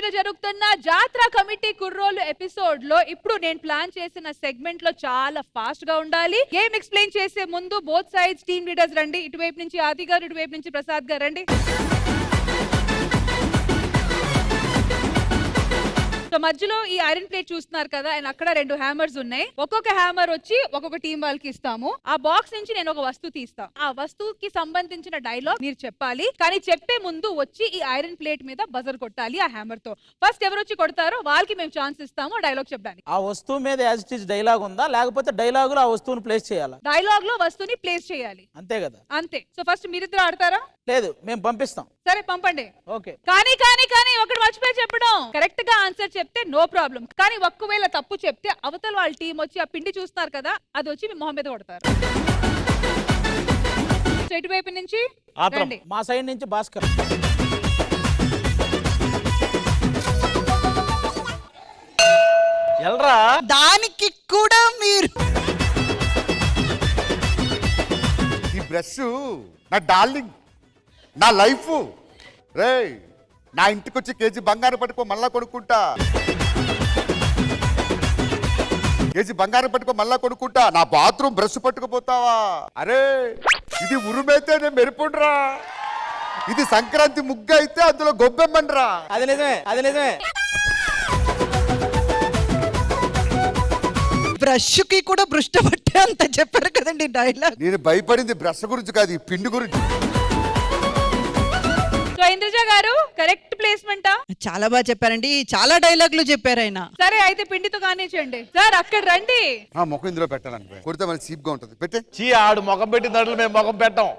లో జరుగుతున్న జాత్ర committee కుర్రోలు episode లో ఇప్పుడు నేను ప్లాన్ చేసిన సెగ్మెంట్ లో చాలా ఫాస్ట్ గా ఉండాలి. గేమ్ ఎక్స్ప్లెయిన్ చేసే ముందు బోత్ సైడ్స్ టీమ్ లీడర్స్ రండి. ఇటువైపు నుంచి ఆది గారు, ఇటువైపు నుంచి ప్రసాద్ గారు రండి. సో మధ్యలో ఈ ఐరన్ ప్లేట్ చూస్తున్నారు కదా, అండ్ అక్కడ 2 హ్యామర్స్ ఉన్నాయి. ఒక్కొక్క హ్యామర్ వచ్చి ఒక్కొక్క టీం వాళ్ళకి ఇస్తాము. ఆ బాక్స్ నుంచి నేను ఒక వస్తువు తీస్తాను. ఆ వస్తువుకి సంబంధించిన డైలాగ్ మీరు చెప్పాలి. కానీ చెప్పే ముందు వచ్చి ఈ ఐరన్ ప్లేట్ మీద బజర్ కొట్టాలి ఆ హ్యామర్ తో. ఫస్ట్ ఎవరు వచ్చి కొడతారో వాళ్ళకి మేము ఛాన్స్ ఇస్తాము డైలాగ్ చెప్పడానికి. ఆ వస్తువు మీద యాజ్ ఇట్ ఈజ్ డైలాగ్ ఉందా, లేకపోతే డైలాగ్ లో ఆ వస్తువుని ప్లేస్ చేయాలా? డైలాగ్ లో వస్తువుని ప్లేస్ చేయాలి, అంతే కదా? అంతే. సో ఫస్ట్ మీరిద్దరు ఆడతారా? లేదు, మేము పంపిస్తాం. సరే పంపండి. ఓకే. కానీ కానీ కానీ ఒకటి మర్చిపోయి చెప్పడం. కరెక్ట్ గా ఆన్సర్ చెప్తే నో ప్రాబ్లం. కానీ ఒక్కవేళ తప్పు చెప్తే అవతల వాళ్ళ టీం వచ్చి ఆ పిండి చూస్తున్నారు కదా, అది వచ్చి మీ మొహం మీద కొడతారు. ఇటువైపు నుంచి మా సైడ్ నుంచి భాస్కర్. ఎల్రా దానికి కూడా మీరు ఈ బ్రష్ నా డార్లింగ్, నా లైఫ్ రే. నా ఇంటికి వచ్చి కేజీ బంగారం పట్టుకో మళ్ళా కొనుక్కుంటా. కేజీ బంగారం పట్టుకో మళ్ళా కొనుక్కుంటా. నా బాత్రూమ్ బ్రష్ పట్టుకుపోతావా? అరే ఇది ఉరుమైతే నేను మెరుపుండ్రా. ఇది సంక్రాంతి ముగ్గు అయితే అందులో గొబ్బెమ్మండ్రా. అది నిజమే, అది నిజమే. బ్రష్ కి కూడా బృష్ట పట్టే అంత చెప్పారు కదండి డైలాగ్. నేను భయపడింది బ్రష్ గురించి కాదు, ఈ పిండి గురించి. సో ఇంద్రజ గారు కరెక్ట్ ప్లేస్మెంటా? చాలా బాగా చెప్పారండి, చాలా డైలాగులు చెప్పారు ఆయన. సరే అయితే పిండితో కానిచ్చండి. సార్ అక్కడ రండి. ఆ ముఖం ఇందులో పెట్టాలని కొడితే మరి చీప్ గా ఉంటది. పెట్టే. చీ, ఆడు ముఖం పెట్టిన దాంట్లో మేము ముఖం పెట్టాం.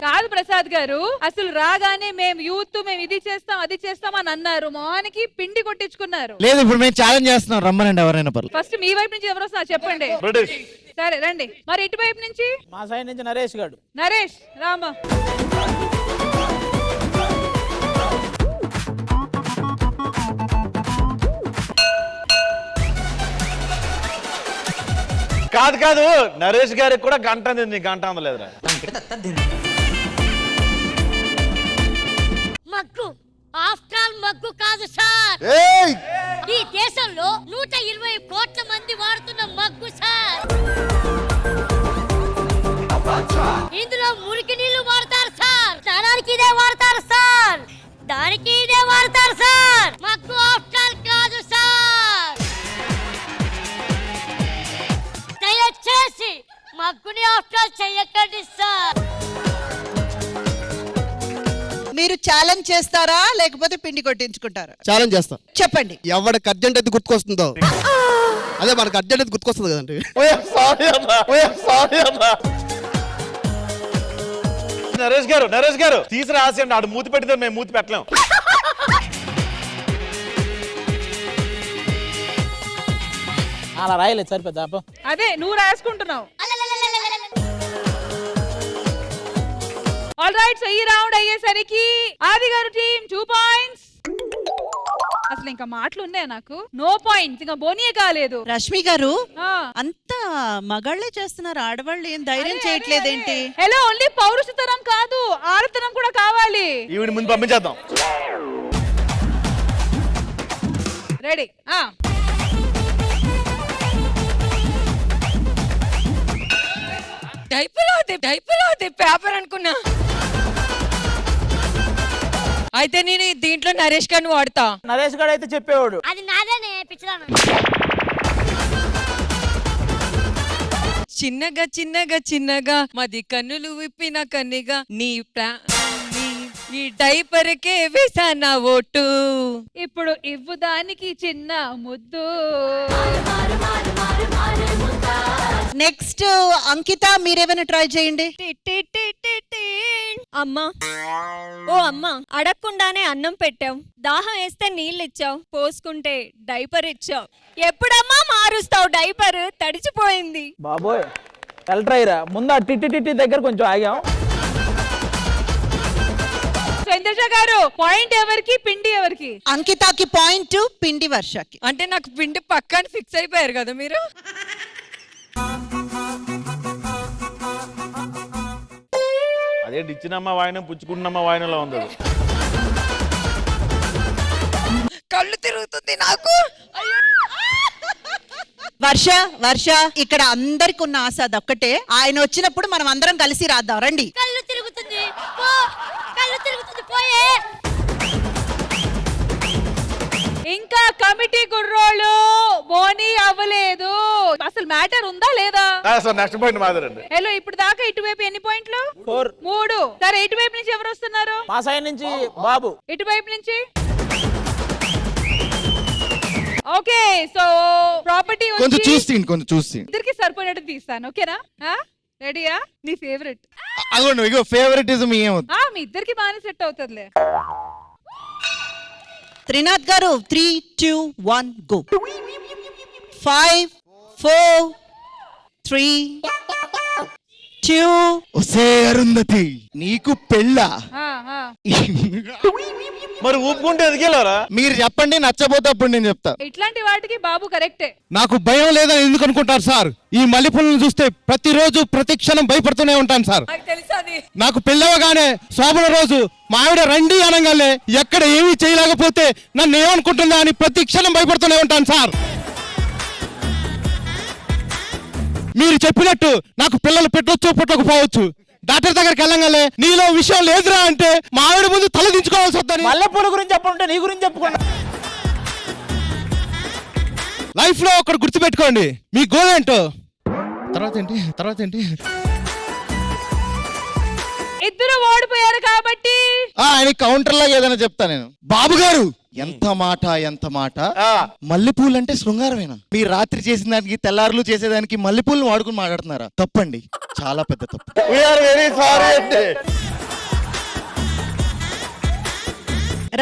కాదు ప్రసాద్ గారు, అసలు రాగానే మేము యూత్ మేము ఇది చేస్తాం అది చేస్తాం అని అన్నారు. మొహానికి పిండి కొట్టించుకున్నారు. లేదు, ఇప్పుడు మేము ఛాలెంజ్ చేస్తున్నాం, రమ్మనండి ఎవరైనా పర్లేదు. ఫస్ట్ మీ వైపు నుంచి ఎవరు వస్తున్నారు చెప్పండి. బ్రిటిష్. సరే రండి. మరి ఇటువైపు నుంచి మా సైడ్ నుంచి నరేష్ గారు. నరేష్ రామ. కాదు కాదు, నరేష్ గారికి కూడా గంట అంది, నీ గంట అందలేదురా. మగ్గు ఆఫ్టర్ ఆల్ మగ్గు కాదు సార్. ఈ దేశంలో 120 కోట్ల మంది వాడుతున్న మగ్గు సార్. ఇందులో మురికి నీళ్లు వాడతారు సార్, స్నానానికి ఇదే వాడతారు సార్, దానికి ఇదే వాడతారు సార్. మగ్గు ఆఫ్టర్ ఆల్ కాదు సార్. దయచేసి మగ్గుని ఆఫ్టర్ ఆల్ చెయ్యకండి సార్. మీరు ఛాలెంజ్ చేస్తారా లేకపోతే పిండి కొట్టించుకుంటారా? ఛాలెంజ్ చేస్తాం. చెప్పండి. ఎవరికి అర్జెంట్ అయితే గుర్తుకొస్తుందో అదే మనకు అర్జెంట్ అయితే గుర్తుకొస్తుంది కదండి. నరేష్ గారు, నరేష్ గారు తీసి రాసేయండి. ఆడు మూతి పెట్టితే మేము మూతి పెట్టలేం. అలా రాయలేదు సరిపోద్దా? అదే నువ్వు రాసుకుంటున్నావు. All right. సో ఈ రౌండ్ అయ్యేసరికి ఆది గారు టీం 2 పాయింట్స్. అసలు ఇంకా మాటలు ఉన్నాయా నాకు? No points. ఇంకా బోనియే కాలేదు. రష్మి గారు అంతా మగాళ్ళే చేస్తున్నారు, ఆడవాళ్ళు ఏం ధైర్యం చేయట్లేదేంటి? హలో, ఓన్లీ పౌరుషతనం కాదు, ఆడతనం కూడా కావాలి. ఈవిడ ముందు పంపించేద్దాం. రెడీ? డైపర్ పేపర్ అనుకున్నా. అయితే నేను దీంట్లో నరేష్ గారిని వాడతా. నరేష్ గారు అయితే చెప్పేవాడు. అది నాదేనే పిచ్చదాను. చిన్నగా చిన్నగా చిన్నగా మది కన్నులు విప్పిన కన్నిగా నీ ఈ డైపర్కే వేసానా ఓటు. ఇప్పుడు ఇవ్వు దానికి చిన్న ముద్దు. నెక్స్ట్ అంకిత, మీరేమైనా ట్రై చేయండి. అమ్మా, ఓ అమ్మా, అడగకుండానే అన్నం పెట్టావు, దాహం వేస్తే నీళ్ళు ఇచ్చావు, పోసుకుంటే డైపర్ ఇచ్చావు. ఎప్పుడమ్మా మారుస్తావు డైపర్? తడిచిపోయింది. బాబోయ్ ఎల్ట్రైరా. ముందు ఆ టిట్టి దగ్గర కొంచెం ఆగాం. ఇంద్రజ గారు పాయింట్ ఎవరికి, పిండి ఎవరికి? అంకితకి పాయింట్, పిండి వర్షకి. అంటే నాకు పిండి పక్కన ఫిక్స్ అయిపోయారు కదా మీరు. అదేంటి ఇచ్చినమ్మ వాయినం పుచ్చుకున్నమ్మ వాయినంలో ఉంది అది. కళ్ళు తిరుగుతుంది నాకు. వర్ష వర్ష ఇక్కడ అందరికి ఉన్న ఆశ అదొక్కటే, ఆయన వచ్చినప్పుడు మనం అందరం కలిసి రాద్దాం రండి. కళ్ళు తిరుగుతుంది పో, కళ్ళు తిరుగుతుంది పోయే. ఇంకా కమిటీ కుర్రోళ్ళు బోనీ అవ్వలేదు. అసలు మ్యాటర్ ఉందా లేదా? సార్ నెక్స్ట్ పాయింట్ మాదిరండి. హలో ఇప్పుడు దాకా ఇటువైపు ఎన్ని పాయింట్లు? 3. సరే ఇటువైపు నుంచి ఎవరు వస్తున్నారు? మా సైడ్ నుంచి బాబు. ఇటువైపు నుంచి ఓకే. సో ప్రాపర్టీ కొంచెం చూసి ఇద్దరికి సరిపోయినట్టు తీస్తాను. ఓకేనా? రెడీయా? నీ ఫేవరెట్ అగోండి, ఇగో ఫేవరెటిజం ఏమవుతుంది. మీ ఇద్దరికి బాగానే సెట్ అవుతుందిలే. త్రినాథ్ గారు 3, 2, 1 గో. 5, 4, 3, 2. ఒసే అరుంధతి, నీకు పెళ్ళా? ఆ, ఆ. మరి ఊపుకుంటే ఎదిగేలారా? మీరు చెప్పండి, నచ్చబోతే అప్పుడు నేను చెప్తా. ఇట్లాంటి వాటికి బాబు కరెక్టే. నాకు భయం లేదని ఎందుకు అనుకుంటారు సార్? ఈ మల్లెపూలను చూస్తే ప్రతిరోజు ప్రతి క్షణం భయపడుతూనే ఉంటాను సార్. నాకు తెలుసా అది? నాకు పెళ్ళవగానే శోభన రోజు మా ఆవిడ రండి అనగానే ఎక్కడ ఏమీ చేయలేకపోతే నన్ను ఏమనుకుంటుందా అని ప్రతి క్షణం భయపడుతూనే ఉంటాను సార్. మీరు చెప్పినట్టు నాకు పిల్లలు పెట్టొచ్చు పుట్టకపోవచ్చు, డాక్టర్ దగ్గరికి వెళ్ళగానే నీలో విషయం లేదురా అంటే మా ఆవిడ ముందు తల దించుకోవాల్సి వద్దని. మల్లెపూల గురించి చెప్పంటే నీ గురించి చెప్పుకున్నా. లైఫ్ లో ఒకటి గుర్తుపెట్టుకోండి, మీ గోల్ ఏంటో. తర్వాత ఏంటి ఇద్దరు ఓడిపోయారు కాబట్టి ఆయన కౌంటర్ లాగా ఏదైనా చెప్తా నేను. బాబు గారు ఎంత మాట మల్లెపూలు అంటే శృంగారమేనా? మీరు రాత్రి చేసిన దానికి తెల్లారులు చేసేదానికి మల్లెపూలను వాడుకుని మాట్లాడుతున్నారా? తప్పండి, చాలా పెద్ద తప్పు. వీఆర్ వెరీ సారీ అండి.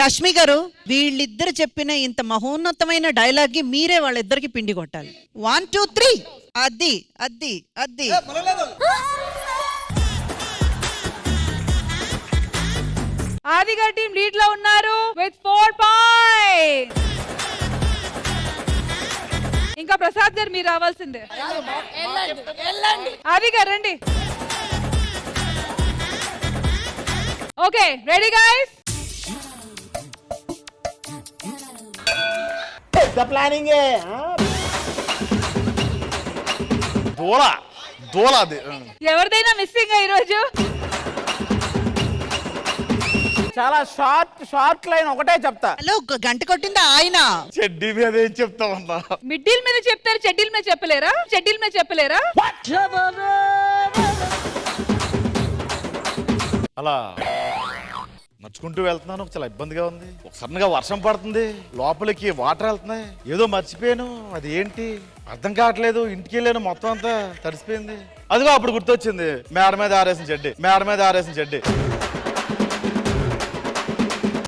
రష్మి గారు వీళ్ళిద్దరు చెప్పిన ఇంత మహోన్నతమైన డైలాగ్ కి మీరే వాళ్ళిద్దరికి పిండి కొట్టాలి. 1, 2, 3. అది అది అది. ఆదిగా టీం లీడ్ లో ఉన్నారు విత్ 4 పాయింట్స్. ఇంకా ప్రసాద్ గారు మీరు రావాల్సిందే. ఆదిగా రండి. Okay ready guys? ప్లానింగ్ దూల అది. ఎవరిదైనా మిస్సింగ్ ఈరోజు? చాలా షార్ట్ లైన్ ఒకటే చెప్తా. హలో, గంట కొట్టిందా ఆయన? చెడ్డీ మీద ఏం చెప్తామన్నా? మిడ్డీల మీద చెప్తారు, చెడ్డీల మీద చెప్పలేరా? చెడ్డీల మీద చెప్పలేరా? అలా నడుచుకుంటూ వెళ్తున్నాను, చాలా ఇబ్బందిగా ఉంది. సడన్ గా వర్షం పడుతుంది, లోపలికి వాటర్ వెళ్తున్నాయి. ఏదో మర్చిపోయాను, అది ఏంటి అర్థం కావట్లేదు. ఇంటికి వెళ్ళాను, మొత్తం అంతా తడిసిపోయింది. అదిగో అప్పుడు గుర్తొచ్చింది, మేడ మీద ఆరేసిన చెడ్డి.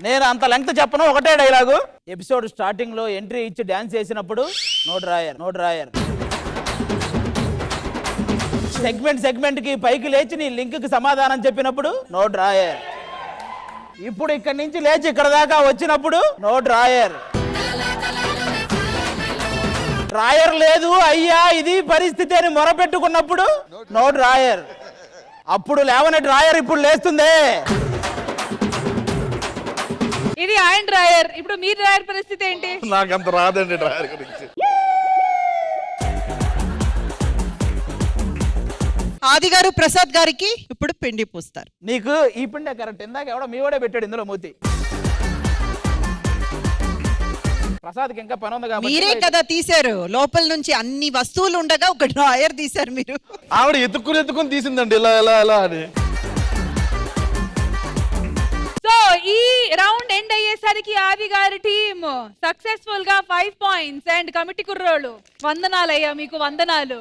నేను అంత లెంగ్త్ చెప్పను, ఒకటే డైలాగు. ఎపిసోడ్ స్టార్టింగ్ లో ఎంట్రీ ఇచ్చి డాన్స్ చేసినప్పుడు నో డ్రాయర్. సెగ్మెంట్ కి పైకి లేచి నీ లింక్ కి సమాధానం చెప్పినప్పుడు నో డ్రాయర్. ఇప్పుడు ఇక్కడి నుంచి లేచి ఇక్కడ దాకా వచ్చినప్పుడు నో డ్రాయర్ లేదు అయ్యా ఇది పరిస్థితి అని మొరపెట్టుకున్నప్పుడు నో డ్రాయర్. అప్పుడు లేవని డ్రాయర్ ఇప్పుడు లేస్తుంది. ఇది ఆయన డ్రాయర్. ఇప్పుడు మీ డ్రాయర్ పరిస్థితి ఏంటి? నాకంత రాదండి డ్రాయర్ గురించి. ఆది గారు ప్రసాద్ గారికి ఇప్పుడు పిండి పూస్తారు. నీకు ఈ పిండే కరెక్ట్. ఇందాక ఎవడో మీ వాడే పెట్టాడు ఇందులో మూతి. ప్రసాద్కి ఇంకా పని ఉంది కాబట్టి మీరే కదా తీశారు. లోపల నుంచి అన్ని వస్తువులు ఉండగా ఒక డ్రాయర్ తీశారు మీరు. ఆవిడ ఎత్తుకుని తీసిందండి ఇలా అని. సో ఈ రౌండ్ ఎండ్ అయ్యేసరికి ఆది గారి టీమ్ సక్సెస్ఫుల్ గా 5 పాయింట్స్ అండ్ కమిటీ కుర్రోళ్ళు వందనాలయ్యా, మీకు వందనాలు.